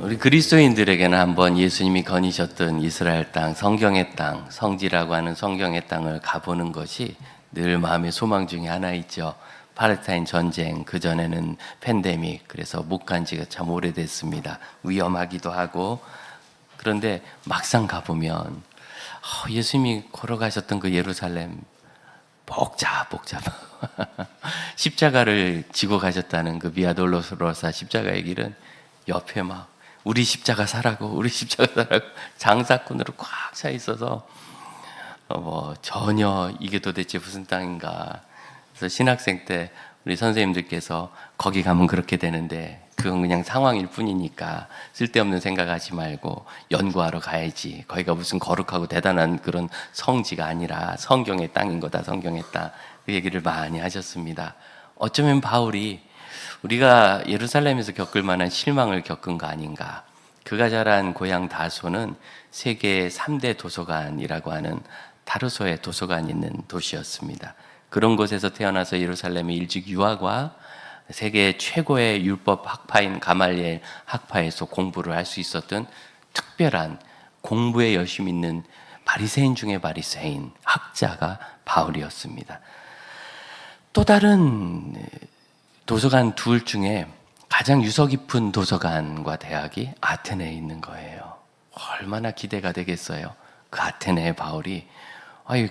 우리 그리스도인들에게는 한번 예수님이 거니셨던 이스라엘 땅, 성경의 땅, 성지라고 하는 성경의 땅을 가보는 것이 늘 마음의 소망 중에 하나 있죠. 팔레스타인 전쟁, 그전에는 팬데믹, 그래서 못 간 지가 참 오래됐습니다. 위험하기도 하고. 그런데 막상 가보면 예수님이 걸어가셨던 그 예루살렘 복잡 십자가를 지고 가셨다는 그 비아 돌로로사 십자가의 길은 옆에 막 우리 십자가 사라고 장사꾼으로 꽉 차 있어서 전혀 이게 도대체 무슨 땅인가. 그래서 신학생 때 우리 선생님들께서 거기 가면 그렇게 되는데 그건 그냥 상황일 뿐이니까 쓸데없는 생각하지 말고 연구하러 가야지. 거기가 무슨 거룩하고 대단한 그런 성지가 아니라 성경의 땅인 거다. 성경의 땅. 그 얘기를 많이 하셨습니다. 어쩌면 바울이 우리가 예루살렘에서 겪을 만한 실망을 겪은 거 아닌가. 그가 자란 고향 다소는 세계 3대 도서관이라고 하는 타르소의 도서관이 있는 도시였습니다. 그런 곳에서 태어나서 예루살렘의 일찍 유아과 세계 최고의 율법 학파인 가말리엘 학파에서 공부를 할 수 있었던 특별한 공부에 열심히 있는 바리새인 중에 바리새인 학자가 바울이었습니다. 또 다른 도서관 둘 중에 가장 유서 깊은 도서관과 대학이 아테네에 있는 거예요. 얼마나 기대가 되겠어요. 그 아테네의 바울이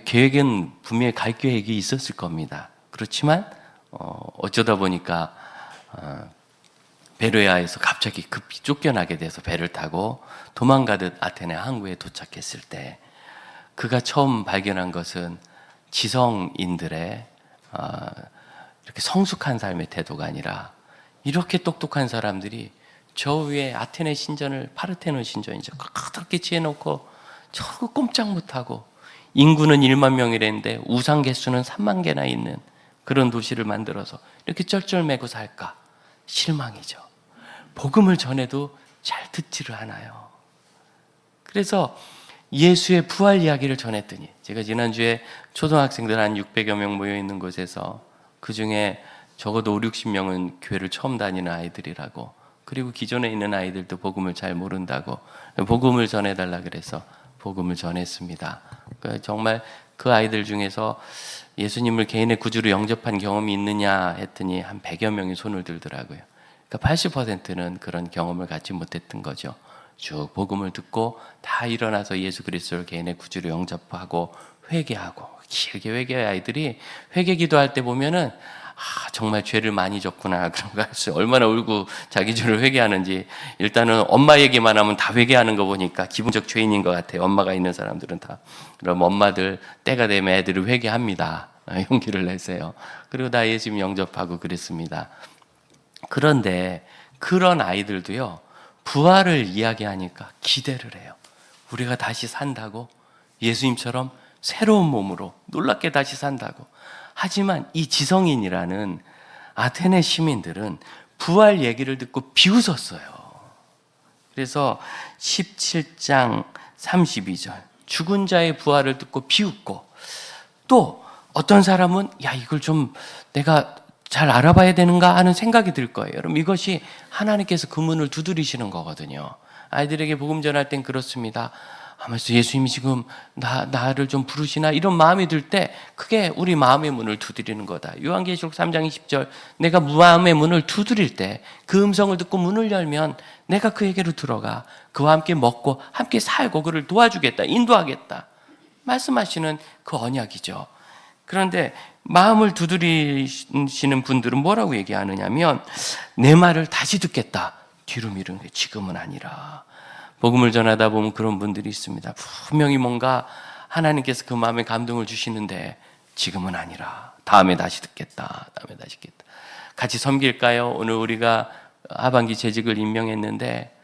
계획은 분명히 갈 계획이 있었을 겁니다. 그렇지만 어쩌다 보니까 베로야에서 갑자기 급히 쫓겨나게 돼서 배를 타고 도망가듯 아테네 항구에 도착했을 때 그가 처음 발견한 것은 지성인들의 이렇게 성숙한 삶의 태도가 아니라 이렇게 똑똑한 사람들이 저 위에 아테네 신전을 파르테논 신전이죠. 그렇게 지어놓고 저거 꼼짝 못하고 인구는 1만 명이랬는데 우상 개수는 3만 개나 있는 그런 도시를 만들어서 이렇게 쩔쩔매고 살까? 실망이죠. 복음을 전해도 잘 듣지를 않아요. 그래서 예수의 부활 이야기를 전했더니 제가 지난주에 초등학생들 한 600여 명 모여 있는 곳에서 그 중에 적어도 60명은 교회를 처음 다니는 아이들이라고, 그리고 기존에 있는 아이들도 복음을 잘 모른다고 복음을 전해달라 그래서 복음을 전했습니다. 정말 그 아이들 중에서 예수님을 개인의 구주로 영접한 경험이 있느냐 했더니 한 100여 명이 손을 들더라고요. 그러니까 80%는 그런 경험을 갖지 못했던 거죠. 쭉 복음을 듣고 다 일어나서 예수 그리스도를 개인의 구주로 영접하고 회개하고, 길게 회개할 아이들이 회개 기도할 때 보면은 정말 죄를 많이 졌구나 그런 거 알았어요. 얼마나 울고 자기 죄를 회개하는지. 일단은 엄마 얘기만 하면 다 회개하는 거 보니까 기본적 죄인인 것 같아요. 엄마가 있는 사람들은 다. 그럼 엄마들 때가 되면 애들을 회개합니다. 용기를 내세요. 그리고 다 예수님 영접하고 그랬습니다. 그런데 그런 아이들도요, 부활을 이야기하니까 기대를 해요. 우리가 다시 산다고, 예수님처럼 새로운 몸으로 놀랍게 다시 산다고. 하지만 이 지성인이라는 아테네 시민들은 부활 얘기를 듣고 비웃었어요. 그래서 17장 32절 죽은 자의 부활을 듣고 비웃고, 또 어떤 사람은 이걸 좀 내가 잘 알아봐야 되는가 하는 생각이 들 거예요. 여러분, 이것이 하나님께서 그 문을 두드리시는 거거든요. 아이들에게 복음 전할 땐 그렇습니다. 하면서 예수님이 지금 나를 좀 부르시나 이런 마음이 들 때 그게 우리 마음의 문을 두드리는 거다. 요한계시록 3장 20절 내가 마음의 문을 두드릴 때 그 음성을 듣고 문을 열면 내가 그에게로 들어가 그와 함께 먹고 함께 살고 그를 도와주겠다, 인도하겠다 말씀하시는 그 언약이죠. 그런데 마음을 두드리시는 분들은 뭐라고 얘기하느냐면 내 말을 다시 듣겠다, 뒤로 미루는 게 지금은 아니라. 복음을 전하다 보면 그런 분들이 있습니다. 분명히 뭔가 하나님께서 그 마음에 감동을 주시는데 지금은 아니라 다음에 다시 듣겠다. 같이 섬길까요? 오늘 우리가 하반기 재직을 임명했는데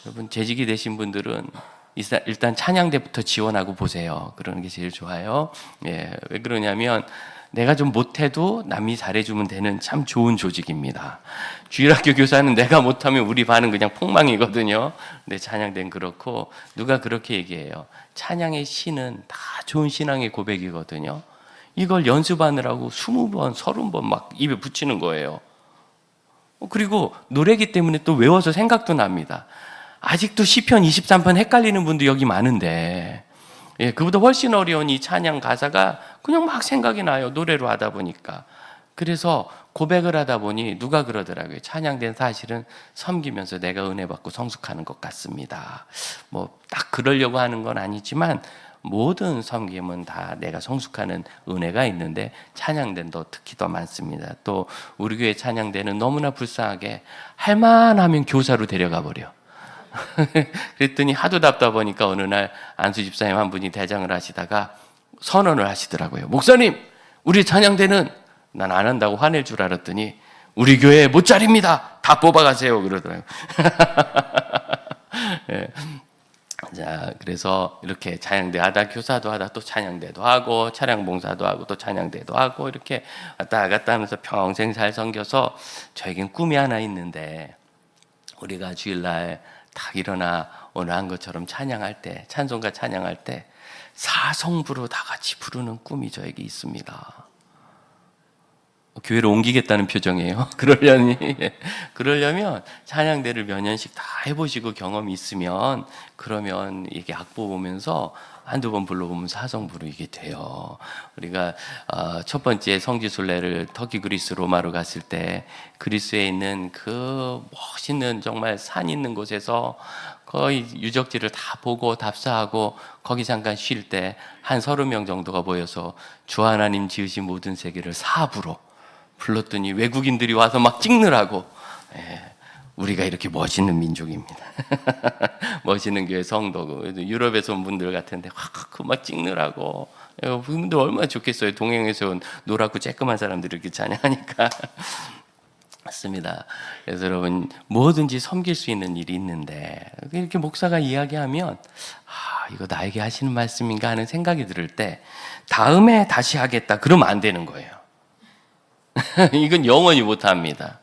여러분, 재직이 되신 분들은 일단 찬양대부터 지원하고 보세요. 그러는 게 제일 좋아요. 왜 그러냐면 내가 좀 못해도 남이 잘해주면 되는 참 좋은 조직입니다. 주일학교 교사는 내가 못하면 우리 반은 그냥 폭망이거든요. 근데 찬양대는 그렇고, 누가 그렇게 얘기해요. 찬양의 시는 다 좋은 신앙의 고백이거든요. 이걸 연습하느라고 20번, 30번 막 입에 붙이는 거예요. 그리고 노래기 때문에 또 외워서 생각도 납니다. 아직도 시편 23편 헷갈리는 분도 여기 많은데, 예, 그보다 훨씬 어려운 이 찬양 가사가 그냥 막 생각이 나요. 노래로 하다 보니까. 그래서 고백을 하다 보니 누가 그러더라고요. 찬양된 사실은 섬기면서 내가 은혜 받고 성숙하는 것 같습니다. 뭐 딱 그러려고 하는 건 아니지만 모든 섬김은 다 내가 성숙하는 은혜가 있는데 찬양대는 더 특히 더 많습니다. 또 우리 교회 찬양대는 너무나 불쌍하게 할만하면 교사로 데려가 버려. 그랬더니 하도 답답하니까 어느 날 안수 집사님 한 분이 대장을 하시다가 선언을 하시더라고요. 목사님, 우리 찬양대는 난 안 한다고 화낼 줄 알았더니 우리 교회 못 차립니다. 다 뽑아가세요. 그러더라고요. 네. 자, 그래서 이렇게 찬양대 하다 교사도 하다 또 찬양대도 하고 차량 봉사도 하고 또 찬양대도 하고 이렇게 왔다 갔다 하면서 평생 잘 섬겨서 저에겐 꿈이 하나 있는데, 우리가 주일날 딱 일어나 오늘 한 것처럼 찬양할 때, 찬송가 찬양할 때 사성부로 다 같이 부르는 꿈이 저에게 있습니다. 교회를 옮기겠다는 표정이에요. 그러려면 찬양대를 몇 년씩 다 해보시고 경험이 있으면, 그러면 이게 악보 보면서 한두 번 불러보면 사성부로 이게 돼요. 우리가 첫 번째 성지순례를 터키, 그리스, 로마로 갔을 때 그리스에 있는 그 멋있는 정말 산 있는 곳에서 거의 유적지를 다 보고 답사하고 거기 잠깐 쉴 때 한 30명 정도가 모여서 주 하나님 지으신 모든 세계를 사부로 불렀더니 외국인들이 와서 막 찍느라고. 예, 우리가 이렇게 멋있는 민족입니다. 멋있는 교회 성도고, 유럽에서 온 분들 같은데 막 찍느라고. 그분들 얼마나 좋겠어요. 동양에서 온 노랗고 쬐끄만 사람들이 이렇게 찬양하니까. 맞습니다. 그래서 여러분, 뭐든지 섬길 수 있는 일이 있는데 이렇게 목사가 이야기하면 이거 나에게 하시는 말씀인가 하는 생각이 들을 때 다음에 다시 하겠다 그러면 안 되는 거예요. 이건 영원히 못합니다.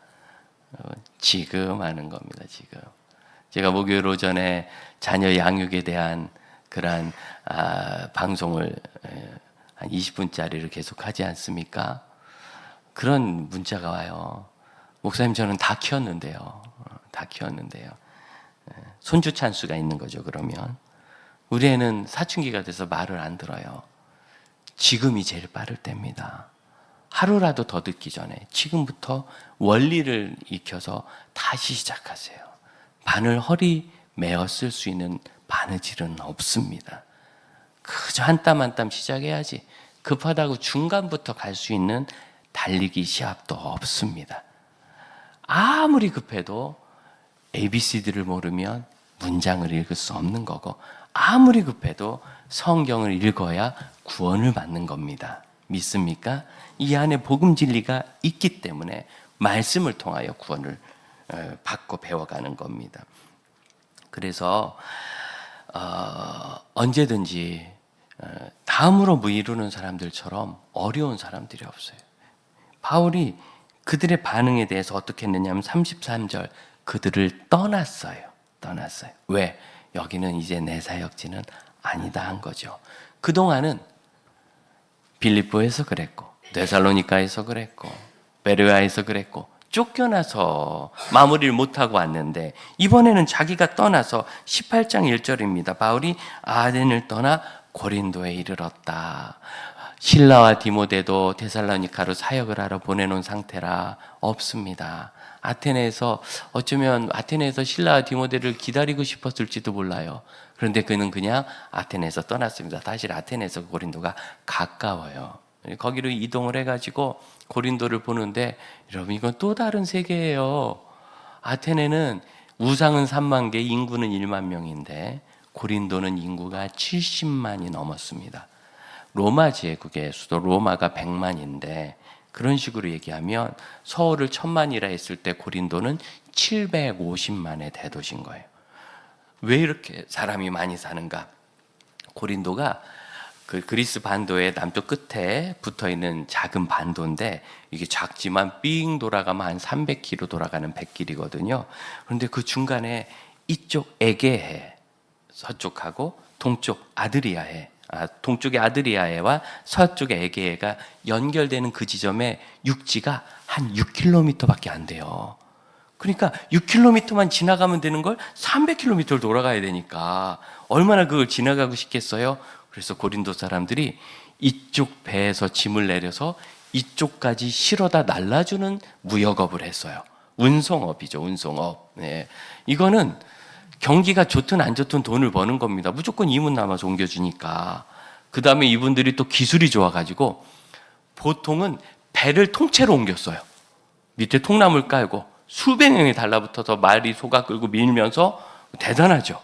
지금 하는 겁니다. 지금. 제가 목요일 오전에 자녀 양육에 대한 그러한 방송을 한 20분짜리를 계속 하지 않습니까? 그런 문자가 와요. 목사님, 저는 다 키웠는데요. 다 키웠는데요. 손주 찬수가 있는 거죠. 그러면 우리 애는 사춘기가 돼서 말을 안 들어요. 지금이 제일 빠를 때입니다. 하루라도 더 듣기 전에 지금부터 원리를 익혀서 다시 시작하세요. 바늘 허리 메어 쓸 수 있는 바느질은 없습니다. 그저 한 땀 한 땀 시작해야지 급하다고 중간부터 갈 수 있는 달리기 시합도 없습니다. 아무리 급해도 ABCD를 모르면 문장을 읽을 수 없는 거고, 아무리 급해도 성경을 읽어야 구원을 받는 겁니다. 믿습니까? 이 안에 복음 진리가 있기 때문에 말씀을 통하여 구원을 받고 배워가는 겁니다. 그래서 언제든지 다음으로 미루는 사람들처럼 어려운 사람들이 없어요. 바울이 그들의 반응에 대해서 어떻게 했느냐면 33절, 그들을 떠났어요. 왜? 여기는 이제 내 사역지는 아니다 한 거죠. 그동안은 빌립보에서 그랬고, 데살로니가에서 그랬고, 베레아에서 그랬고, 쫓겨나서 마무리를 못하고 왔는데, 이번에는 자기가 떠나서 18장 1절입니다. 바울이 아덴을 떠나 고린도에 이르렀다. 실라와 디모데도 데살로니가로 사역을 하러 보내놓은 상태라 없습니다. 아테네에서 어쩌면 아테네에서 실라와 디모데를 기다리고 싶었을지도 몰라요. 그런데 그는 그냥 아테네에서 떠났습니다. 사실 아테네에서 고린도가 가까워요. 거기로 이동을 해가지고 고린도를 보는데, 여러분 이건 또 다른 세계예요. 아테네는 우상은 3만 개, 인구는 1만 명인데 고린도는 인구가 70만이 넘었습니다. 로마 제국의 수도 로마가 100만인데 그런 식으로 얘기하면 서울을 1000만이라 했을 때 고린도는 750만의 대도시인 거예요. 왜 이렇게 사람이 많이 사는가? 고린도가 그 그리스 반도의 남쪽 끝에 붙어있는 작은 반도인데, 이게 작지만 삥 돌아가면 한 300km 돌아가는 백길이거든요. 그런데 그 중간에 이쪽 에게해, 서쪽하고 동쪽 아드리아해, 동쪽의 아드리아해와 서쪽의 에게해가 연결되는 그 지점에 육지가 한 6km밖에 안 돼요. 그러니까 6km만 지나가면 되는 걸 300km를 돌아가야 되니까 얼마나 그걸 지나가고 싶겠어요? 그래서 고린도 사람들이 이쪽 배에서 짐을 내려서 이쪽까지 실어다 날라주는 무역업을 했어요. 운송업이죠, 운송업. 네. 이거는 경기가 좋든 안 좋든 돈을 버는 겁니다. 무조건 이문 남아서 옮겨주니까. 그 다음에 이분들이 또 기술이 좋아가지고 보통은 배를 통째로 옮겼어요. 밑에 통나무를 깔고 수백 명이 달라붙어서 말이 속아 끌고 밀면서 대단하죠.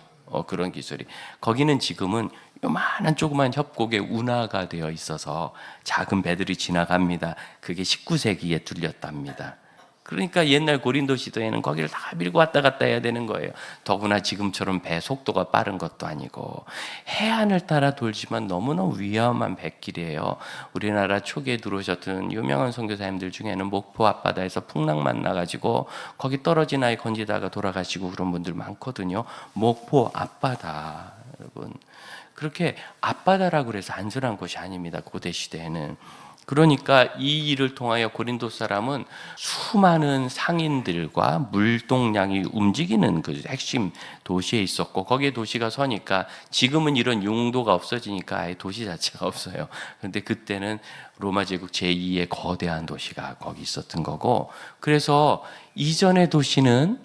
그런 기술이. 거기는 지금은 요만한 조그만 협곡에 운하가 되어 있어서 작은 배들이 지나갑니다. 그게 19세기에 뚫렸답니다. 그러니까 옛날 고린도 시대에는 거기를 다 밀고 왔다 갔다 해야 되는 거예요. 더구나 지금처럼 배 속도가 빠른 것도 아니고 해안을 따라 돌지만 너무나 위험한 뱃길이에요. 우리나라 초기에 들어오셨던 유명한 선교사님들 중에는 목포 앞바다에서 풍랑만 나가지고 거기 떨어진 아이 건지다가 돌아가시고 그런 분들 많거든요. 목포 앞바다, 여러분. 그렇게 앞바다라고 그래서 안전한 곳이 아닙니다. 고대 시대에는. 그러니까 이 일을 통하여 고린도 사람은 수많은 상인들과 물동량이 움직이는 그 핵심 도시에 있었고, 거기에 도시가 서니까 지금은 이런 용도가 없어지니까 아예 도시 자체가 없어요. 그런데 그때는 로마 제국 제2의 거대한 도시가 거기 있었던 거고, 그래서 이전의 도시는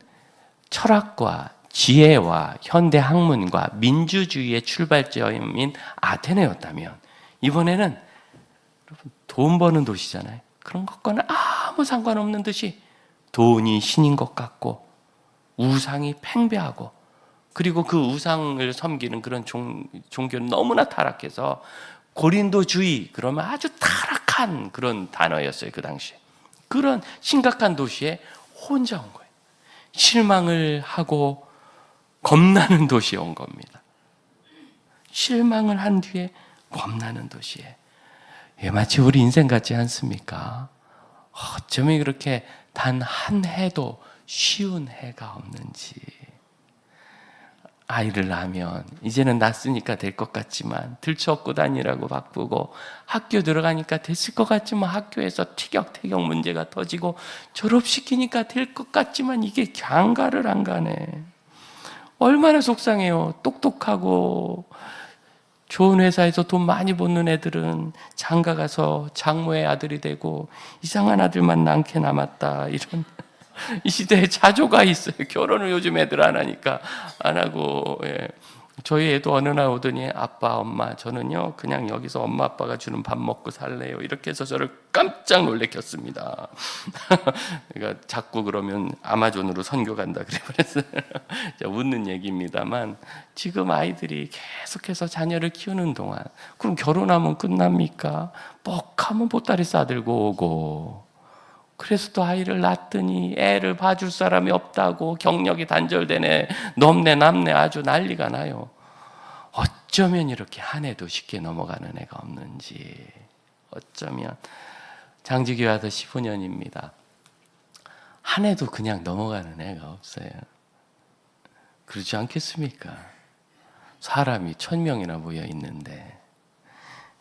철학과 지혜와 현대 학문과 민주주의의 출발점인 아테네였다면, 이번에는 돈 버는 도시잖아요. 그런 것과는 아무 상관없는 듯이 돈이 신인 것 같고 우상이 팽배하고, 그리고 그 우상을 섬기는 그런 종교는 너무나 타락해서 고린도주의, 그러면 아주 타락한 그런 단어였어요. 그 당시에. 그런 심각한 도시에 혼자 온 거예요. 실망을 하고 겁나는 도시에 온 겁니다. 실망을 한 뒤에 겁나는 도시에. 마치 우리 인생 같지 않습니까? 어쩌면 그렇게 단 한 해도 쉬운 해가 없는지. 아이를 낳으면 이제는 낳았으니까 될 것 같지만 들쳐업고 다니라고 바쁘고, 학교 들어가니까 됐을 것 같지만 학교에서 티격태격 문제가 터지고, 졸업시키니까 될 것 같지만 이게 장가를 안 가네. 얼마나 속상해요. 똑똑하고 좋은 회사에서 돈 많이 버는 애들은 장가 가서 장모의 아들이 되고 이상한 아들만 낳게 남았다. 이런 이 시대에 자조가 있어요. 결혼을 요즘 애들 안 하니까 안 하고. 예. 저희 애도 어느 날 오더니 아빠, 엄마, 저는요 그냥 여기서 엄마 아빠가 주는 밥 먹고 살래요. 이렇게 해서 저를 깜짝 놀래켰습니다. 그러니까 자꾸 그러면 아마존으로 선교 간다 그래서 웃는 얘기입니다만, 지금 아이들이 계속해서 자녀를 키우는 동안, 그럼 결혼하면 끝납니까? 뻑하면 보따리 싸들고 오고, 그래서 또 아이를 낳더니 애를 봐줄 사람이 없다고 경력이 단절되네, 넘네 남네 아주 난리가 나요. 어쩌면 이렇게 한 해도 쉽게 넘어가는 애가 없는지. 어쩌면 장지교회 와서 15년입니다. 한 해도 그냥 넘어가는 애가 없어요. 그렇지 않겠습니까? 사람이 1000명이나 모여 있는데.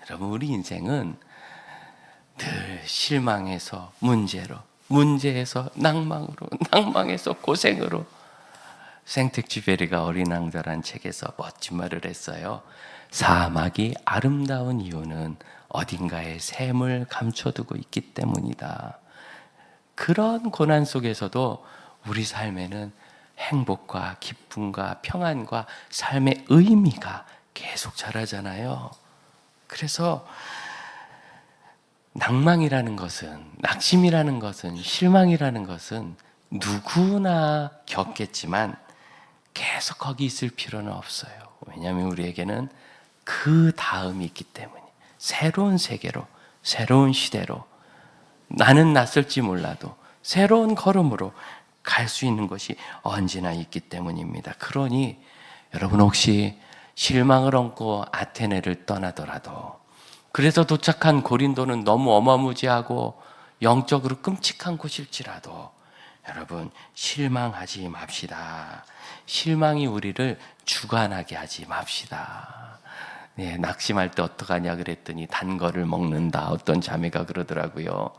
여러분, 우리 인생은 늘 실망해서 문제로, 문제에서 낭망으로, 낭망에서 고생으로. 생텍쥐페리가 어린 왕자란 책에서 멋진 말을 했어요. 사막이 아름다운 이유는 어딘가에 샘을 감춰두고 있기 때문이다. 그런 고난 속에서도 우리 삶에는 행복과 기쁨과 평안과 삶의 의미가 계속 자라잖아요. 그래서 낭망이라는 것은, 낙심이라는 것은, 실망이라는 것은 누구나 겪겠지만 계속 거기 있을 필요는 없어요. 왜냐하면 우리에게는 그 다음이 있기 때문에, 새로운 세계로, 새로운 시대로, 나는 낯설지 몰라도 새로운 걸음으로 갈 수 있는 것이 언제나 있기 때문입니다. 그러니 여러분, 혹시 실망을 얹고 아테네를 떠나더라도, 그래서 도착한 고린도는 너무 어마무지하고 영적으로 끔찍한 곳일지라도 여러분, 실망하지 맙시다. 실망이 우리를 주관하게 하지 맙시다. 네, 낙심할 때 어떡하냐 그랬더니 단 거를 먹는다. 어떤 자매가 그러더라고요.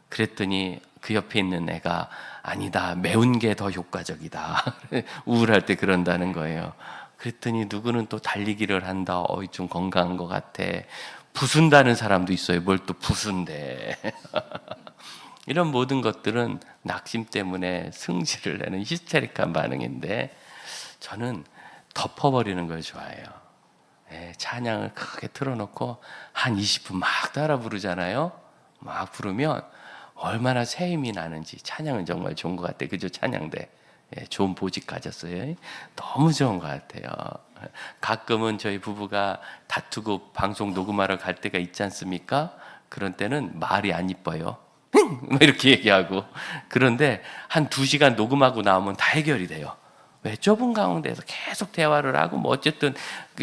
그랬더니 그 옆에 있는 애가 아니다, 매운 게 더 효과적이다. 우울할 때 그런다는 거예요. 그랬더니 누구는 또 달리기를 한다. 좀 건강한 것 같아. 부순다는 사람도 있어요. 뭘 또 부순대. 이런 모든 것들은 낙심 때문에 승질을 내는 히스테릭한 반응인데, 저는 덮어버리는 걸 좋아해요. 찬양을 크게 틀어놓고 한 20분 막 따라 부르잖아요. 막 부르면 얼마나 새 힘이 나는지. 찬양은 정말 좋은 것 같아요. 그죠? 찬양대 좋은 보직 가졌어요. 너무 좋은 것 같아요. 가끔은 저희 부부가 다투고 방송 녹음하러 갈 때가 있지 않습니까? 그런 때는 말이 안 이뻐요. 이렇게 얘기하고. 그런데 한 2시간 녹음하고 나오면 다 해결이 돼요. 왜? 좁은 가운데서 계속 대화를 하고, 뭐 어쨌든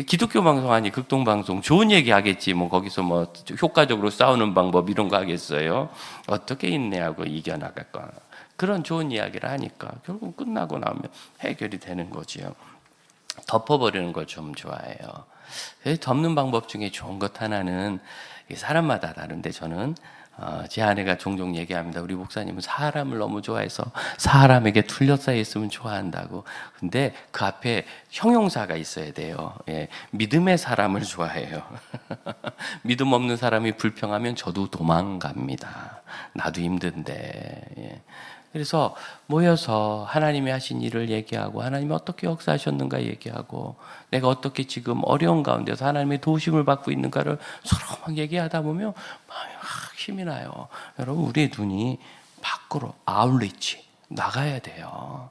기독교 방송 아니 극동 방송 좋은 얘기 하겠지. 뭐 거기서 뭐 효과적으로 싸우는 방법 이런 거 하겠어요? 어떻게 인내하고 이겨나갈까? 그런 좋은 이야기를 하니까 결국 끝나고 나면 해결이 되는 거지요. 덮어버리는 걸 좀 좋아해요. 덮는 방법 중에 좋은 것 하나는, 사람마다 다른데 저는 제 아내가 종종 얘기합니다. 우리 목사님은 사람을 너무 좋아해서 사람에게 둘러싸여 있으면 좋아한다고. 근데 그 앞에 형용사가 있어야 돼요. 믿음의 사람을 좋아해요. 믿음 없는 사람이 불평하면 저도 도망갑니다. 나도 힘든데. 그래서 모여서 하나님이 하신 일을 얘기하고, 하나님이 어떻게 역사하셨는가 얘기하고, 내가 어떻게 지금 어려운 가운데서 하나님의 도우심을 받고 있는가를 서로 막 얘기하다 보면 마음이 막 힘이 나요. 여러분, 우리의 눈이 밖으로 아울리치 나가야 돼요.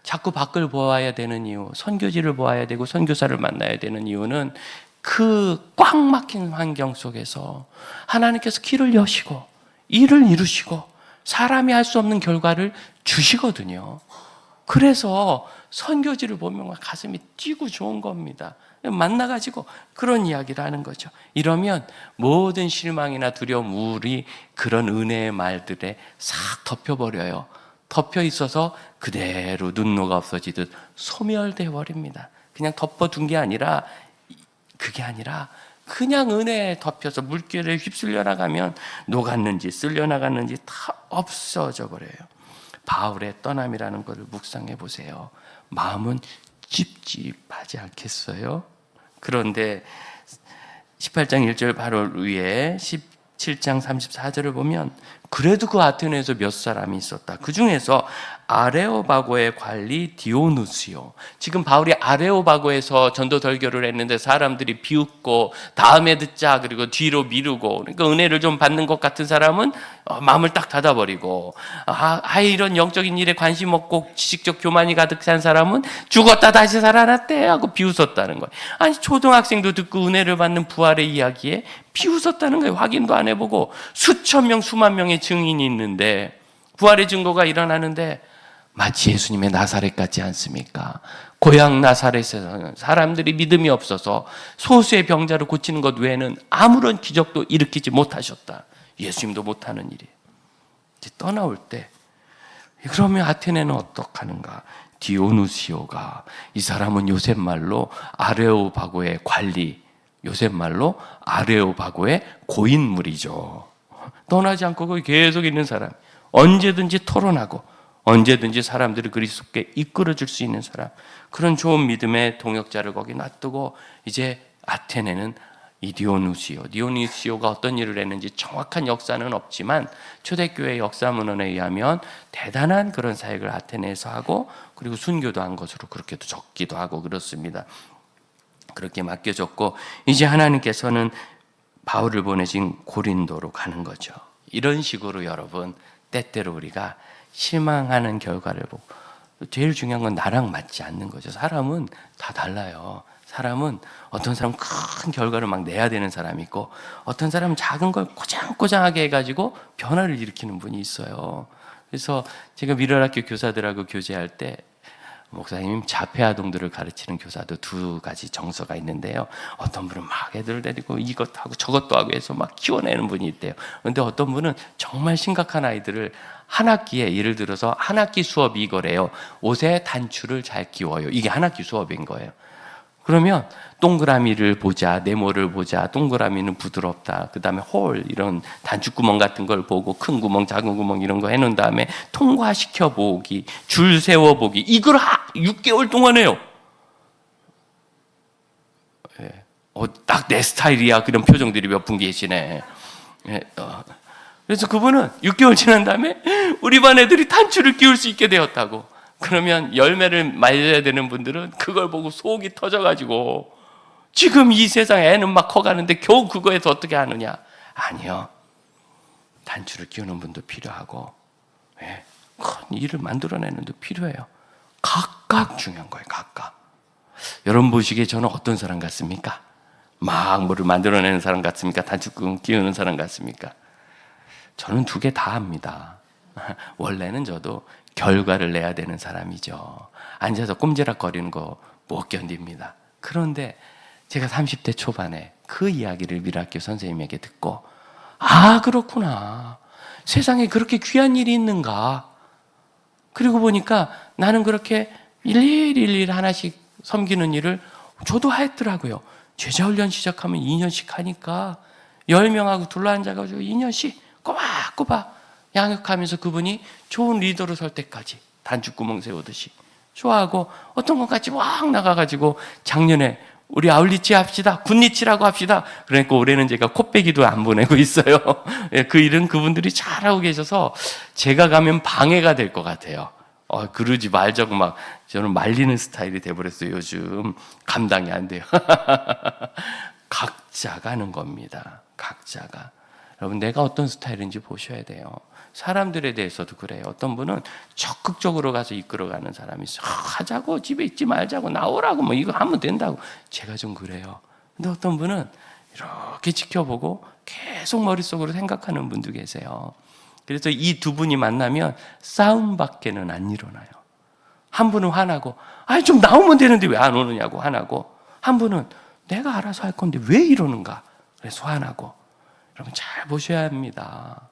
자꾸 밖을 보아야 되는 이유, 선교지를 보아야 되고 선교사를 만나야 되는 이유는 그 꽉 막힌 환경 속에서 하나님께서 길을 여시고 일을 이루시고 사람이 할 수 없는 결과를 주시거든요. 그래서 선교지를 보면 가슴이 뛰고 좋은 겁니다. 만나가지고 그런 이야기를 하는 거죠. 이러면 모든 실망이나 두려움, 우울이 그런 은혜의 말들에 싹 덮여버려요. 덮여 있어서 그대로 눈노가 없어지듯 소멸되어 버립니다. 그냥 덮어둔 게 아니라, 그게 아니라 그냥 은혜에 덮여서 물결에 휩쓸려 나가면 녹았는지 쓸려 나갔는지 다 없어져 버려요. 바울의 떠남이라는 것을 묵상해 보세요. 마음은 찝찝하지 않겠어요? 그런데 18장 1절 바로 위에 17장 34절을 보면, 그래도 그 아테네에서 몇 사람이 있었다. 그 중에서 아레오바고의 관리 디오누시오. 지금 바울이 아레오바고에서 전도 설교를 했는데 사람들이 비웃고 다음에 듣자 그리고 뒤로 미루고, 그러니까 은혜를 좀 받는 것 같은 사람은 마음을 딱 닫아버리고, 이런 영적인 일에 관심 없고 지식적 교만이 가득 찬 사람은 죽었다 다시 살아났대 하고 비웃었다는 거예요. 아니, 초등학생도 듣고 은혜를 받는 부활의 이야기에 비웃었다는 거예요. 확인도 안 해보고. 수천 명 수만 명의 증인이 있는데, 부활의 증거가 일어나는데 마치 예수님의 나사렛 같지 않습니까? 고향 나사렛에서는 사람들이 믿음이 없어서 소수의 병자를 고치는 것 외에는 아무런 기적도 일으키지 못하셨다. 예수님도 못하는 일이에요. 이제 떠나올 때, 그러면 아테네는 어떡하는가? 디오누시오가, 이 사람은 요셉 말로 아레오바고의 관리, 요셉 말로 아레오바고의 고인물이죠. 떠나지 않고 거기 계속 있는 사람, 언제든지 토론하고 언제든지 사람들을 그리스도께 이끌어줄 수 있는 사람, 그런 좋은 믿음의 동역자를 거기 놔두고, 이제 아테네는 이 디오누시오가 어떤 일을 했는지 정확한 역사는 없지만 초대교회 역사문헌에 의하면 대단한 그런 사역을 아테네에서 하고, 그리고 순교도 한 것으로 그렇게도 적기도 하고 그렇습니다. 그렇게 맡겨졌고, 이제 하나님께서는 바울을 보내신 고린도로 가는 거죠. 이런 식으로 여러분, 때때로 우리가 실망하는 결과를 보고, 제일 중요한 건 나랑 맞지 않는 거죠. 사람은 다 달라요. 사람은 어떤 사람은 큰 결과를 막 내야 되는 사람이 있고, 어떤 사람은 작은 걸 꼬장꼬장하게 해가지고 변화를 일으키는 분이 있어요. 그래서 제가 미랄학교 교사들하고 교제할 때, 목사님 자폐아동들을 가르치는 교사도 2가지 정서가 있는데요. 어떤 분은 막 애들 데리고 이것도 하고 저것도 하고 해서 막 키워내는 분이 있대요. 그런데 어떤 분은 정말 심각한 아이들을 한 학기에, 예를 들어서 한 학기 수업이 이거래요. 옷의 단추를 잘 끼워요. 이게 한 학기 수업인 거예요. 그러면 동그라미를 보자, 네모를 보자, 동그라미는 부드럽다. 그 다음에 홀, 이런 단추구멍 같은 걸 보고 큰 구멍, 작은 구멍 이런 거 해놓은 다음에 통과시켜 보기, 줄 세워 보기. 이걸 6개월 동안 해요. 예. 딱 내 스타일이야. 그런 표정들이 몇 분 계시네. 예. 그래서 그분은 6개월 지난 다음에 우리 반 애들이 단추를 끼울 수 있게 되었다고. 그러면 열매를 맺어야 되는 분들은 그걸 보고 속이 터져가지고 지금 이 세상에 애는 막 커가는데 겨우 그거에서 어떻게 하느냐? 아니요. 단추를 끼우는 분도 필요하고, 예, 큰 일을 만들어내는 분도 필요해요. 각각 중요한 거예요. 각각. 여러분 보시기에 저는 어떤 사람 같습니까? 막 뭐를 만들어내는 사람 같습니까? 단추 끼우는 사람 같습니까? 저는 두 개 다 합니다. 원래는 저도 결과를 내야 되는 사람이죠. 앉아서 꼼지락거리는 거 못 견딥니다. 그런데 제가 30대 초반에 그 이야기를 미라클 선생님에게 듣고, 아, 그렇구나. 세상에 그렇게 귀한 일이 있는가. 그리고 보니까 나는 그렇게 일일 하나씩 섬기는 일을 저도 했더라고요. 제자훈련 시작하면 2년씩 하니까 10명하고 둘러앉아가지고 2년씩 꼬박꼬박 양육하면서 그분이 좋은 리더로 설 때까지 단추구멍 세우듯이 좋아하고, 어떤 것 같이 확 나가가지고 작년에 우리 아울리치 합시다, 굿리치라고 합시다. 그러니까 올해는 제가 코빼기도 안 보내고 있어요. 그 일은 그분들이 잘하고 계셔서 제가 가면 방해가 될 것 같아요. 그러지 말자고 막 저는 말리는 스타일이 돼버렸어요. 요즘 감당이 안 돼요. 각자가 하는 겁니다. 각자가. 여러분, 내가 어떤 스타일인지 보셔야 돼요. 사람들에 대해서도 그래요. 어떤 분은 적극적으로 가서 이끌어가는 사람이 있어요. 하자고, 집에 있지 말자고, 나오라고, 뭐 이거 하면 된다고. 제가 좀 그래요. 근데 어떤 분은 이렇게 지켜보고 계속 머릿속으로 생각하는 분도 계세요. 그래서 이 두 분이 만나면 싸움밖에는 안 일어나요. 한 분은 화나고, 아니 좀 나오면 되는데 왜 안 오느냐고 화나고, 한 분은 내가 알아서 할 건데 왜 이러는가, 그래서 화나고. 여러분 잘 보셔야 합니다.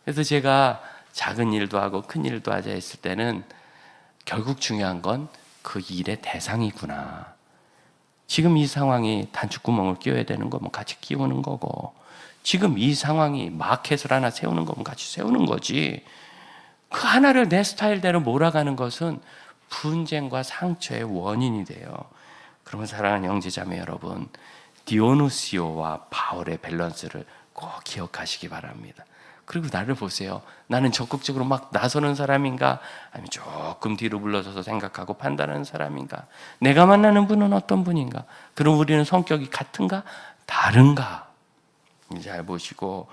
그래서 제가 작은 일도 하고 큰 일도 하자 했을 때는 결국 중요한 건 그 일의 대상이구나. 지금 이 상황이 단추구멍을 끼워야 되는 거면 같이 끼우는 거고, 지금 이 상황이 마켓을 하나 세우는 거면 같이 세우는 거지, 그 하나를 내 스타일대로 몰아가는 것은 분쟁과 상처의 원인이 돼요. 그러면 사랑하는 형제자매 여러분, 디오누시오와 바울의 밸런스를 꼭 기억하시기 바랍니다. 그리고 나를 보세요. 나는 적극적으로 막 나서는 사람인가, 아니면 조금 뒤로 물러서서 생각하고 판단하는 사람인가, 내가 만나는 분은 어떤 분인가, 그럼 우리는 성격이 같은가 다른가 잘 보시고,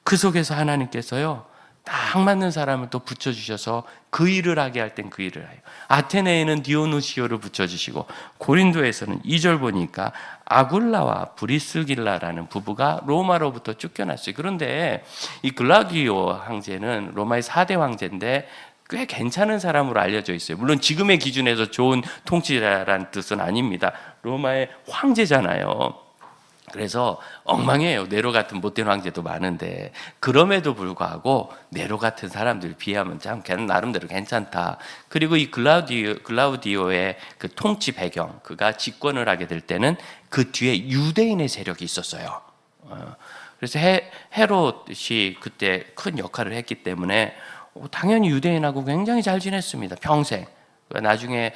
그 속에서 하나님께서요 딱 맞는 사람을 또 붙여주셔서 그 일을 하게 할 땐 그 일을 해요. 아테네에는 디오누시오를 붙여주시고, 고린도에서는 2절 보니까 아굴라와 브리스길라라는 부부가 로마로부터 쫓겨났어요. 그런데 이 글라디오 황제는 로마의 4대 황제인데 꽤 괜찮은 사람으로 알려져 있어요. 물론 지금의 기준에서 좋은 통치자라는 뜻은 아닙니다. 로마의 황제잖아요. 그래서 엉망이에요. 네로 같은 못된 황제도 많은데, 그럼에도 불구하고 네로 같은 사람들 비하면 참 나름대로 괜찮다. 그리고 이 글라우디오의 그 통치 배경, 그가 집권을 하게 될 때는 그 뒤에 유대인의 세력이 있었어요. 그래서 헤롯이 그때 큰 역할을 했기 때문에 당연히 유대인하고 굉장히 잘 지냈습니다. 평생. 나중에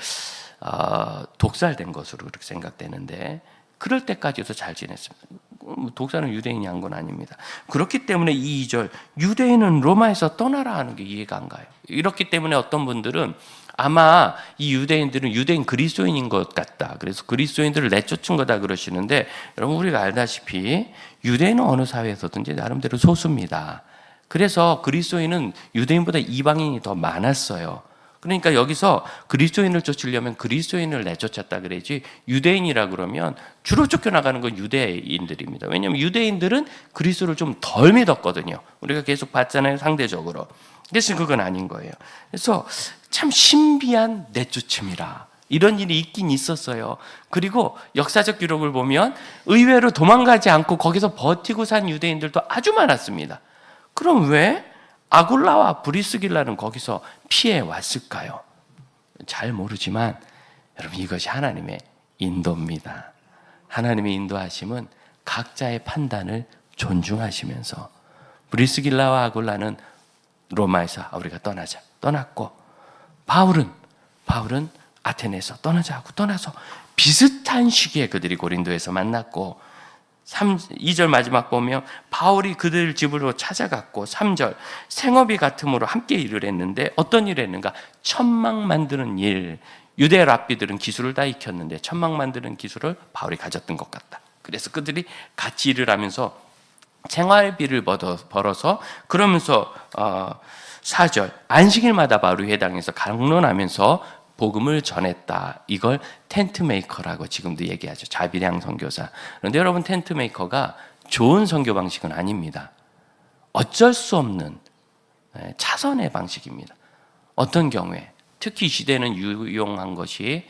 독살된 것으로 그렇게 생각되는데, 그럴 때까지도 잘 지냈습니다. 독사는 유대인이 한 건 아닙니다. 그렇기 때문에 이 2절, 유대인은 로마에서 떠나라 하는 게 이해가 안 가요. 이렇기 때문에 어떤 분들은 아마 이 유대인들은 유대인 그리스도인인 것 같다, 그래서 그리스도인들을 내쫓은 거다 그러시는데, 여러분 우리가 알다시피 유대인은 어느 사회에서든지 나름대로 소수입니다. 그래서 그리스도인은 유대인보다 이방인이 더 많았어요. 그러니까 여기서 그리스도인을 쫓으려면 그리스도인을 내쫓았다 그래야지, 유대인이라 그러면 주로 쫓겨나가는 건 유대인들입니다. 왜냐하면 유대인들은 그리스도를 좀 덜 믿었거든요. 우리가 계속 봤잖아요, 상대적으로. 그래서 그건 아닌 거예요. 그래서 참 신비한 내쫓음이라, 이런 일이 있긴 있었어요. 그리고 역사적 기록을 보면 의외로 도망가지 않고 거기서 버티고 산 유대인들도 아주 많았습니다. 그럼 왜 아굴라와 브리스길라는 거기서 피해 왔을까요? 잘 모르지만 여러분, 이것이 하나님의 인도입니다. 하나님의 인도하심은 각자의 판단을 존중하시면서, 브리스길라와 아굴라는 로마에서 우리가 떠났고, 바울은 아테네에서 떠나자 하고 떠나서 비슷한 시기에 그들이 고린도에서 만났고, 2절 마지막 보면 바울이 그들 집으로 찾아갔고, 3절 생업이 같음으로 함께 일을 했는데 어떤 일을 했는가? 천막 만드는 일. 유대 랍비들은 기술을 다 익혔는데 천막 만드는 기술을 바울이 가졌던 것 같다. 그래서 그들이 같이 일을 하면서 생활비를 벌어서, 그러면서 4절 안식일마다 바울이 회당에서 강론하면서 복음을 전했다. 이걸 텐트 메이커라고 지금도 얘기하죠. 자비량 선교사. 그런데 여러분, 텐트 메이커가 좋은 선교 방식은 아닙니다. 어쩔 수 없는 차선의 방식입니다. 어떤 경우에, 특히 이 시대는 유용한 것이,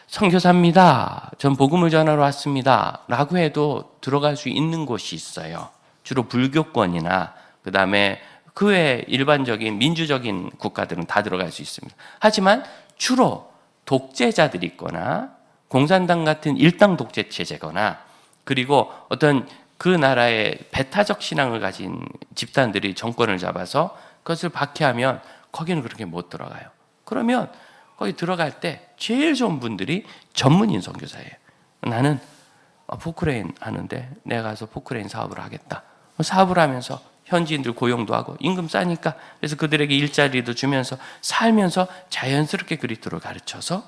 선교사입니다, 전 복음을 전하러 왔습니다 라고 해도 들어갈 수 있는 곳이 있어요. 주로 불교권이나 그 다음에 그 외 일반적인 민주적인 국가들은 다 들어갈 수 있습니다. 하지만 주로 독재자들이 있거나 공산당 같은 일당 독재 체제거나, 그리고 어떤 그 나라의 배타적 신앙을 가진 집단들이 정권을 잡아서 그것을 박해하면 거기는 그렇게 못 들어가요. 그러면 거기 들어갈 때 제일 좋은 분들이 전문인 선교사예요. 나는 포크레인 하는데 내가 가서 포크레인 사업을 하겠다. 사업을 하면서 현지인들 고용도 하고 임금 싸니까, 그래서 그들에게 일자리도 주면서 살면서 자연스럽게 그리스도를 가르쳐서,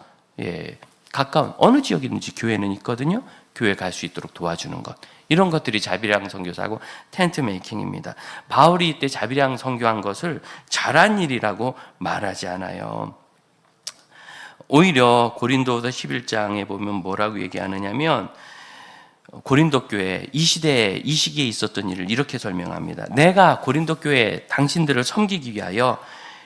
가까운 어느 지역이든지 교회는 있거든요. 교회 갈 수 있도록 도와주는 것, 이런 것들이 자비량 선교사고 텐트 메이킹입니다. 바울이 이때 자비량 선교한 것을 잘한 일이라고 말하지 않아요. 오히려 고린도서 11장에 보면 뭐라고 얘기하느냐면, 고린도 교회 이 시기에 있었던 일을 이렇게 설명합니다. 내가 고린도 교회 당신들을 섬기기 위하여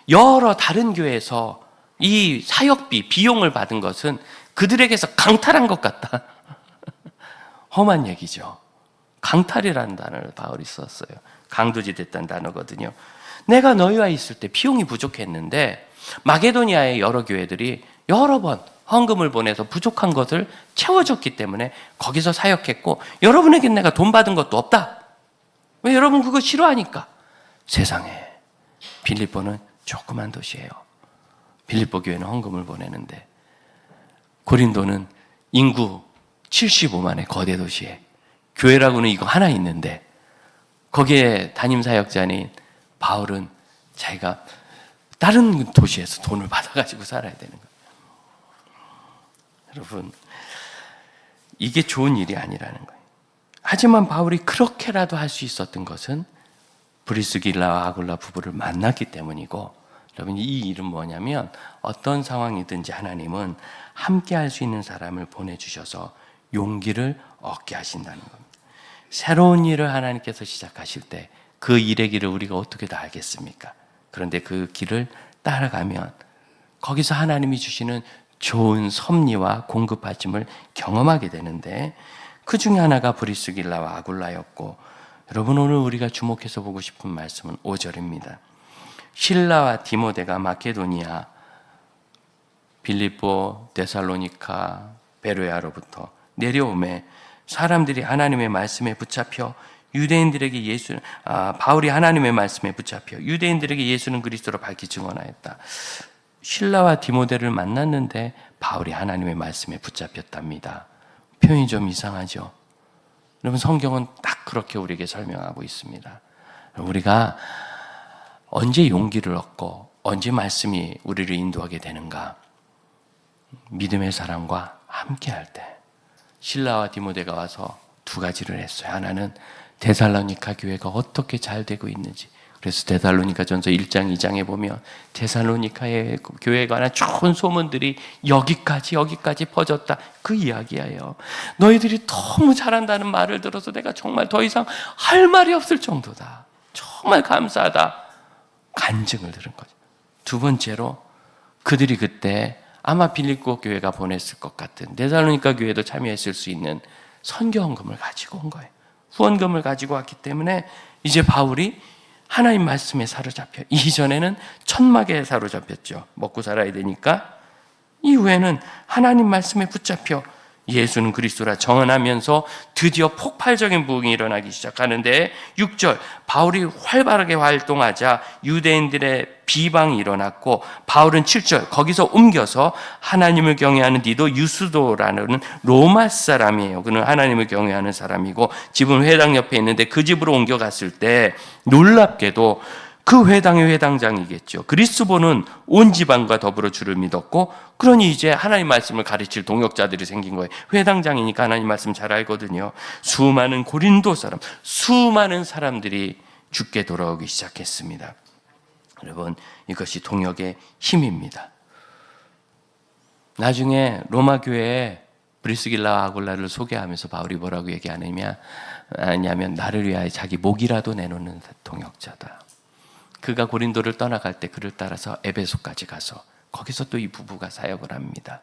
여러 다른 교회에서 이 사역비 비용을 받은 것은 그들에게서 강탈한 것 같다. 험한 얘기죠. 강탈이라는 단어를 바울이 썼어요. 강도지 됐다는 단어거든요. 내가 너희와 있을 때 비용이 부족했는데 마게도니아의 여러 교회들이 여러 번 헌금을 보내서 부족한 것을 채워줬기 때문에 거기서 사역했고, 여러분에겐 내가 돈 받은 것도 없다. 왜? 여러분 그거 싫어하니까. 세상에, 빌립보는 조그만 도시예요. 빌립보 교회는 헌금을 보내는데, 고린도는 인구 75만의 거대 도시에 교회라고는 이거 하나 있는데, 거기에 담임 사역자인 바울은 자기가 다른 도시에서 돈을 받아가지고 살아야 되는 거예요. 여러분, 이게 좋은 일이 아니라는 거예요. 하지만 바울이 그렇게라도 할 수 있었던 것은 브리스길라와 아굴라 부부를 만났기 때문이고, 여러분, 이 일은 뭐냐면 어떤 상황이든지 하나님은 함께 할 수 있는 사람을 보내주셔서 용기를 얻게 하신다는 겁니다. 새로운 일을 하나님께서 시작하실 때 그 일의 길을 우리가 어떻게 다 알겠습니까? 그런데 그 길을 따라가면 거기서 하나님이 주시는 좋은 섭리와 공급하심을 경험하게 되는데, 그 중에 하나가 브리스길라와 아굴라였고, 여러분, 오늘 우리가 주목해서 보고 싶은 말씀은 5절입니다. 실라와 디모데가 마케도니아, 빌립보, 데살로니카, 베로야로부터 내려오매 사람들이 하나님의 말씀에 붙잡혀 유대인들에게 바울이 하나님의 말씀에 붙잡혀 유대인들에게 예수는 그리스도로 밝히 증언하였다. 실라와 디모데를 만났는데 바울이 하나님의 말씀에 붙잡혔답니다. 표현이 좀 이상하죠? 여러분, 성경은 딱 그렇게 우리에게 설명하고 있습니다. 우리가 언제 용기를 얻고 언제 말씀이 우리를 인도하게 되는가? 믿음의 사람과 함께 할 때. 실라와 디모데가 와서 두 가지를 했어요. 하나는 데살로니가 교회가 어떻게 잘 되고 있는지, 그래서 데살로니가 전서 1장 2장에 보면 데살로니카의 교회에 관한 좋은 소문들이 여기까지 퍼졌다, 그 이야기예요. 너희들이 너무 잘한다는 말을 들어서 내가 정말 더 이상 할 말이 없을 정도다, 정말 감사하다, 간증을 들은 거죠. 두 번째로, 그들이 그때 아마 빌립보 교회가 보냈을 것 같은 데살로니가 교회도 참여했을 수 있는 선교헌금을 가지고 온 거예요. 후원금을 가지고 왔기 때문에 이제 바울이 하나님 말씀에 사로잡혀, 이전에는 천막에 사로잡혔죠. 먹고 살아야 되니까. 이후에는 하나님 말씀에 붙잡혀 예수는 그리스도라 정언하면서 드디어 폭발적인 부흥이 일어나기 시작하는데 6절 바울이 활발하게 활동하자 유대인들의 비방이 일어났고 바울은 7절 거기서 옮겨서 하나님을 경외하는 디도 유스도라는 로마 사람이에요. 그는 하나님을 경외하는 사람이고 집은 회당 옆에 있는데 그 집으로 옮겨갔을 때 놀랍게도 그 회당의 회당장이겠죠. 그리스도는 온 지방과 더불어 주를 믿었고 그러니 이제 하나님 말씀을 가르칠 동역자들이 생긴 거예요. 회당장이니까 하나님 말씀 잘 알거든요. 수많은 고린도 사람, 수많은 사람들이 주께 돌아오기 시작했습니다. 여러분, 이것이 동역의 힘입니다. 나중에 로마 교회에 브리스길라와 아굴라를 소개하면서 바울이 뭐라고 얘기하냐면 나를 위하여 자기 목이라도 내놓는 동역자다. 그가 고린도를 떠나갈 때 그를 따라서 에베소까지 가서 거기서 또 이 부부가 사역을 합니다.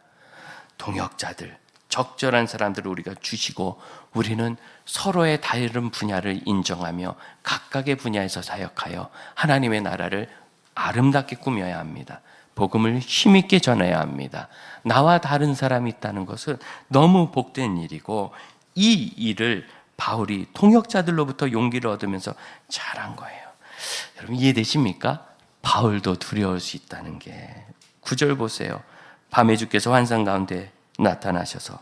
동역자들, 적절한 사람들을 우리가 주시고 우리는 서로의 다른 분야를 인정하며 각각의 분야에서 사역하여 하나님의 나라를 아름답게 꾸며야 합니다. 복음을 힘있게 전해야 합니다. 나와 다른 사람이 있다는 것은 너무 복된 일이고 이 일을 바울이 동역자들로부터 용기를 얻으면서 잘한 거예요. 여러분 이해되십니까? 바울도 두려울 수 있다는 게 9절 보세요. 밤에 주께서 환상 가운데 나타나셔서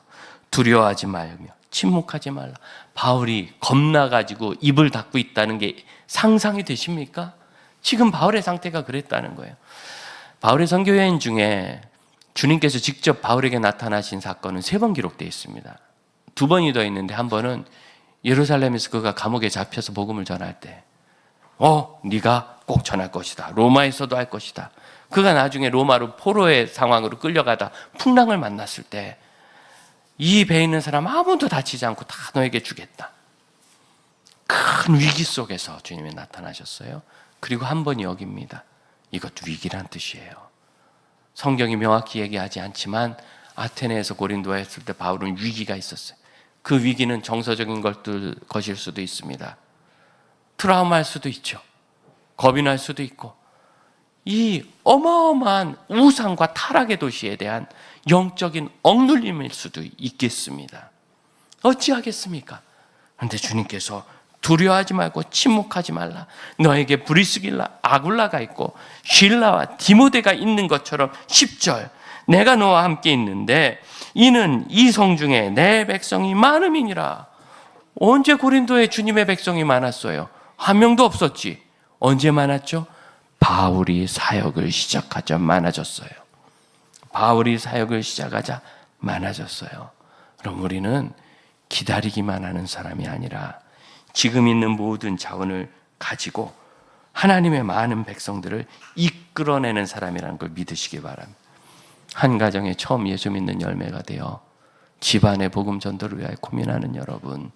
두려워하지 말며 침묵하지 말라. 바울이 겁나가지고 입을 닫고 있다는 게 상상이 되십니까? 지금 바울의 상태가 그랬다는 거예요. 바울의 선교 여행 중에 주님께서 직접 바울에게 나타나신 사건은 3번 기록되어 있습니다. 2번이 더 있는데 한 번은 예루살렘에서 그가 감옥에 잡혀서 복음을 전할 때 네가 꼭 전할 것이다. 로마에서도 할 것이다. 그가 나중에 로마로 포로의 상황으로 끌려가다 풍랑을 만났을 때 이 배에 있는 사람 아무도 다치지 않고 다 너에게 주겠다. 큰 위기 속에서 주님이 나타나셨어요. 그리고 한 번이 여기입니다. 이것도 위기란 뜻이에요. 성경이 명확히 얘기하지 않지만 아테네에서 고린도에 했을 때 바울은 위기가 있었어요. 그 위기는 정서적인 것일 수도 있습니다. 트라우마일 수도 있죠. 겁이 날 수도 있고 이 어마어마한 우상과 타락의 도시에 대한 영적인 억눌림일 수도 있겠습니다. 어찌하겠습니까? 그런데 주님께서 두려워하지 말고 침묵하지 말라. 너에게 브리스길라, 아굴라가 있고 쉴라와 디모데가 있는 것처럼 10절 내가 너와 함께 있는데 이는 이 성 중에 내 백성이 많음이니라. 언제 고린도에 주님의 백성이 많았어요? 한 명도 없었지. 언제 많았죠? 바울이 사역을 시작하자 많아졌어요. 바울이 사역을 시작하자 많아졌어요. 그럼 우리는 기다리기만 하는 사람이 아니라 지금 있는 모든 자원을 가지고 하나님의 많은 백성들을 이끌어내는 사람이라는 걸 믿으시기 바랍니다. 한 가정에 처음 예수 믿는 열매가 되어 집안의 복음 전도를 위하여 고민하는 여러분,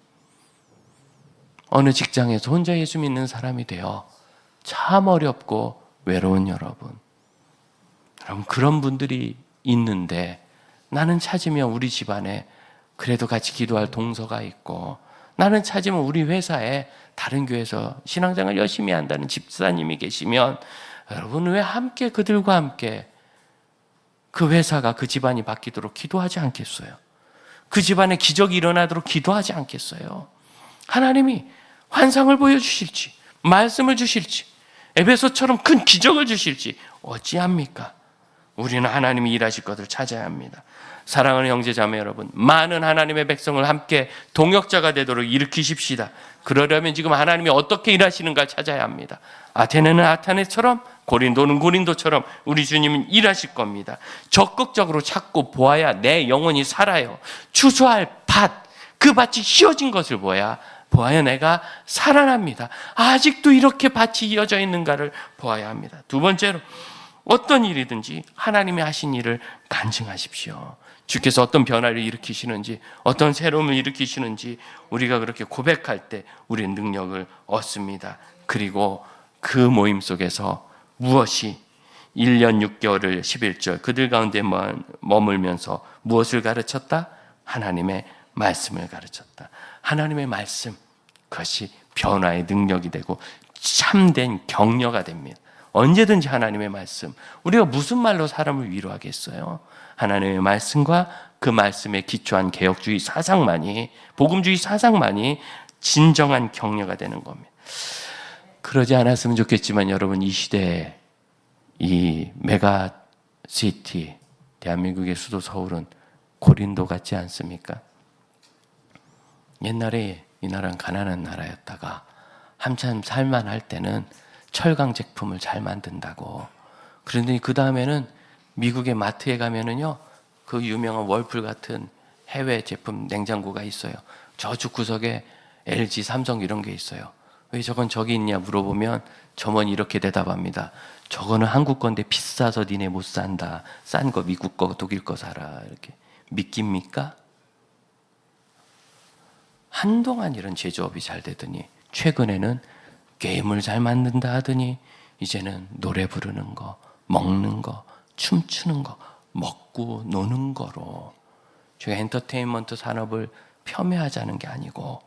어느 직장에서 혼자 예수 믿는 사람이 되어 참 어렵고 외로운 여러분, 그런 분들이 있는데 나는 찾으면 우리 집안에 그래도 같이 기도할 동서가 있고 나는 찾으면 우리 회사에 다른 교회에서 신앙생활 열심히 한다는 집사님이 계시면 여러분 왜 함께 그들과 함께 그 회사가 그 집안이 바뀌도록 기도하지 않겠어요? 그 집안에 기적이 일어나도록 기도하지 않겠어요? 하나님이 환상을 보여주실지 말씀을 주실지 에베소처럼 큰 기적을 주실지 어찌합니까? 우리는 하나님이 일하실 것을 찾아야 합니다. 사랑하는 형제자매 여러분, 많은 하나님의 백성을 함께 동역자가 되도록 일으키십시다. 그러려면 지금 하나님이 어떻게 일하시는가 찾아야 합니다. 아테네는 아테네처럼 고린도는 고린도처럼 우리 주님은 일하실 겁니다. 적극적으로 찾고 보아야 내 영혼이 살아요. 추수할 밭, 그 밭이 휘어진 것을 보아야 내가 살아납니다. 아직도 이렇게 밭이 이어져 있는가를 보아야 합니다. 두 번째로 어떤 일이든지 하나님이 하신 일을 간증하십시오. 주께서 어떤 변화를 일으키시는지 어떤 새로움을 일으키시는지 우리가 그렇게 고백할 때 우리의 능력을 얻습니다. 그리고 그 모임 속에서 무엇이 1년 6개월을 11절 그들 가운데 머물면서 무엇을 가르쳤다? 하나님의 말씀을 가르쳤다. 하나님의 말씀, 그것이 변화의 능력이 되고 참된 격려가 됩니다. 언제든지 하나님의 말씀, 우리가 무슨 말로 사람을 위로하겠어요? 하나님의 말씀과 그 말씀에 기초한 개혁주의 사상만이, 복음주의 사상만이 진정한 격려가 되는 겁니다. 그러지 않았으면 좋겠지만 여러분, 이 시대에 이 메가시티, 대한민국의 수도 서울은 고린도 같지 않습니까? 옛날에 이 나라는 가난한 나라였다가 한참 살만할 때는 철강 제품을 잘 만든다고. 그런데 그 다음에는 미국의 마트에 가면은요, 그 유명한 월풀 같은 해외 제품 냉장고가 있어요. 저쪽 구석에 LG, 삼성 이런 게 있어요. 왜 저건 저기 있냐 물어보면 점원이 이렇게 대답합니다. 저거는 한국 건데 비싸서 니네 못 산다. 싼 거 미국 거, 독일 거 사라. 이렇게. 믿깁니까? 한동안 이런 제조업이 잘 되더니 최근에는 게임을 잘 만든다 하더니 이제는 노래 부르는 거, 먹는 거, 춤추는 거, 먹고 노는 거로 제가 엔터테인먼트 산업을 폄훼하자는 게 아니고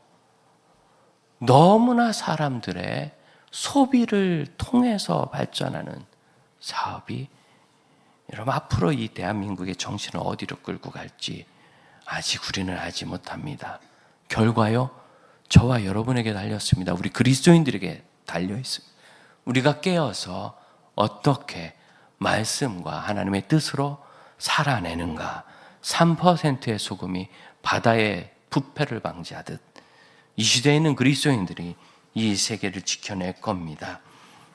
너무나 사람들의 소비를 통해서 발전하는 사업이, 여러분 앞으로 이 대한민국의 정신을 어디로 끌고 갈지 아직 우리는 알지 못합니다. 결과요, 저와 여러분에게 달렸습니다. 우리 그리스도인들에게 달려 있습니다. 우리가 깨어서 어떻게 말씀과 하나님의 뜻으로 살아내는가. 3%의 소금이 바다의 부패를 방지하듯 이 시대에 있는 그리스도인들이 이 세계를 지켜낼 겁니다.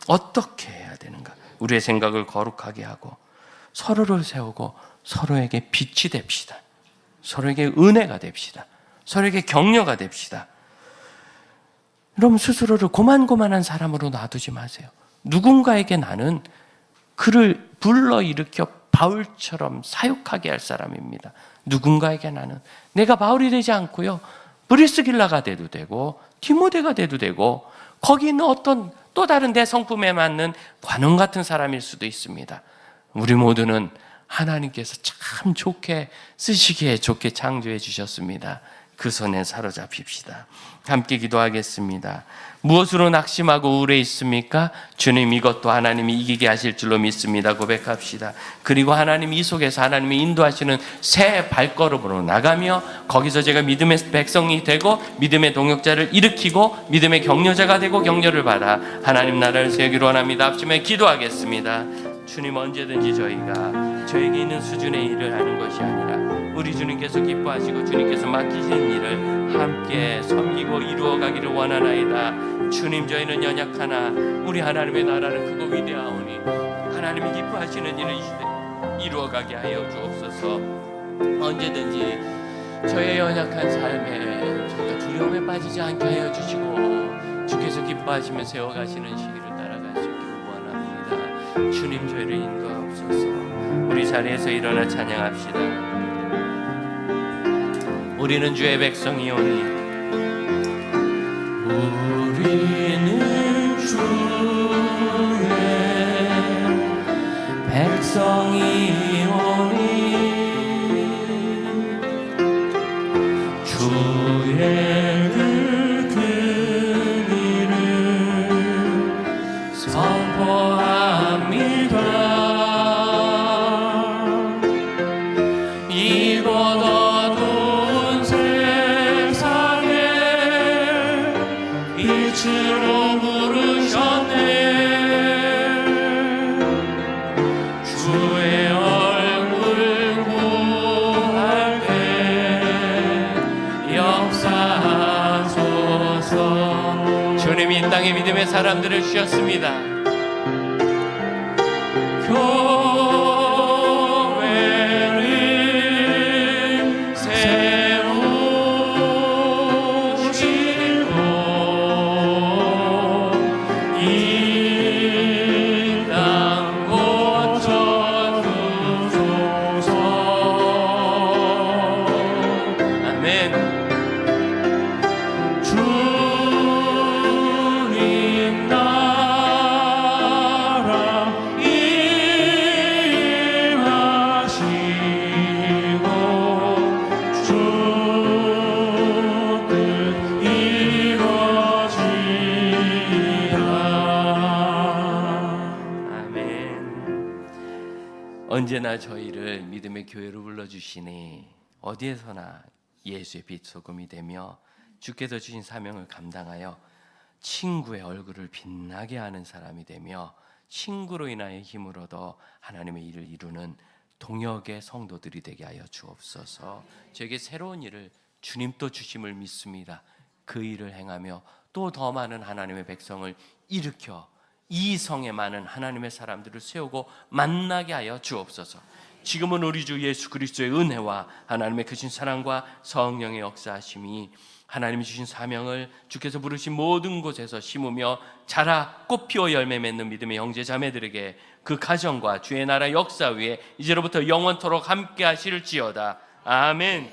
어떻게 해야 되는가? 우리의 생각을 거룩하게 하고 서로를 세우고 서로에게 빛이 됩시다. 서로에게 은혜가 됩시다. 서로에게 격려가 됩시다. 여러분 스스로를 고만고만한 사람으로 놔두지 마세요. 누군가에게 나는 그를 불러일으켜 바울처럼 사역하게 할 사람입니다. 누군가에게 나는 내가 바울이 되지 않고요, 브리스길라가 돼도 되고 디모데가 돼도 되고 거기 있는 어떤 또 다른 내 성품에 맞는 관원 같은 사람일 수도 있습니다. 우리 모두는 하나님께서 참 좋게 쓰시기에 좋게 창조해 주셨습니다. 그 손에 사로잡힙시다. 함께 기도하겠습니다. 무엇으로 낙심하고 우울해 있습니까? 주님, 이것도 하나님이 이기게 하실 줄로 믿습니다. 고백합시다. 그리고 하나님 이 속에서 하나님이 인도하시는 새 발걸음으로 나가며 거기서 제가 믿음의 백성이 되고 믿음의 동역자를 일으키고 믿음의 격려자가 되고 격려를 받아 하나님 나라를 세우기로 원합니다. 합심해 기도하겠습니다. 주님, 언제든지 저에게 있는 수준의 일을 하는 것이 아니라 우리 주님께서 기뻐하시고 주님께서 맡기신 일을 함께 섬기고 이루어가기를 원하나이다. 주님, 저희는 연약하나 우리 하나님의 나라는 크고 위대하오니 하나님이 기뻐하시는 일을 이 시대에 이루어가게 하여 주옵소서. 언제든지 저의 연약한 삶에 저희가 두려움에 빠지지 않게 하여 주시고 주께서 기뻐하시며 세워가시는 시기를 따라갈 수 있기를 원합니다. 주님, 저희를 인도하옵소서. 우리 자리에서 일어나 찬양합시다. 우리는 주의 백성이오니 우리는 주의 백성이오니 주의 그 일을 선포합니다. 빛으로 부르셨네. 주의 얼굴 구할 때 역사하소서. 주님이 이 땅에 믿음의 사람들을 주셨습니다. 교회를 세우시고 이 땅 고쳐주소서. 아멘. 주님 나라 임하시고 주 뜻 이루어지라. 아멘. 언제나 저희를 믿음의 교회로 불러주시니 어디에서나 예수의 빛 소금이 되며 주께서 주신 사명을 감당하여 친구의 얼굴을 빛나게 하는 사람이 되며 친구로 인하여 힘을 얻어 하나님의 일을 이루는 동역의 성도들이 되게 하여 주옵소서. 저에게 새로운 일을 주님 또 주심을 믿습니다. 그 일을 행하며 또 더 많은 하나님의 백성을 일으켜 이 성에 많은 하나님의 사람들을 세우고 만나게 하여 주옵소서. 지금은 우리 주 예수 그리스도의 은혜와 하나님의 크신 사랑과 성령의 역사하심이 하나님이 주신 사명을 주께서 부르신 모든 곳에서 심으며 자라 꽃 피워 열매 맺는 믿음의 형제 자매들에게 그 가정과 주의 나라 역사 위에 이제로부터 영원토록 함께 하실지어다. 아멘.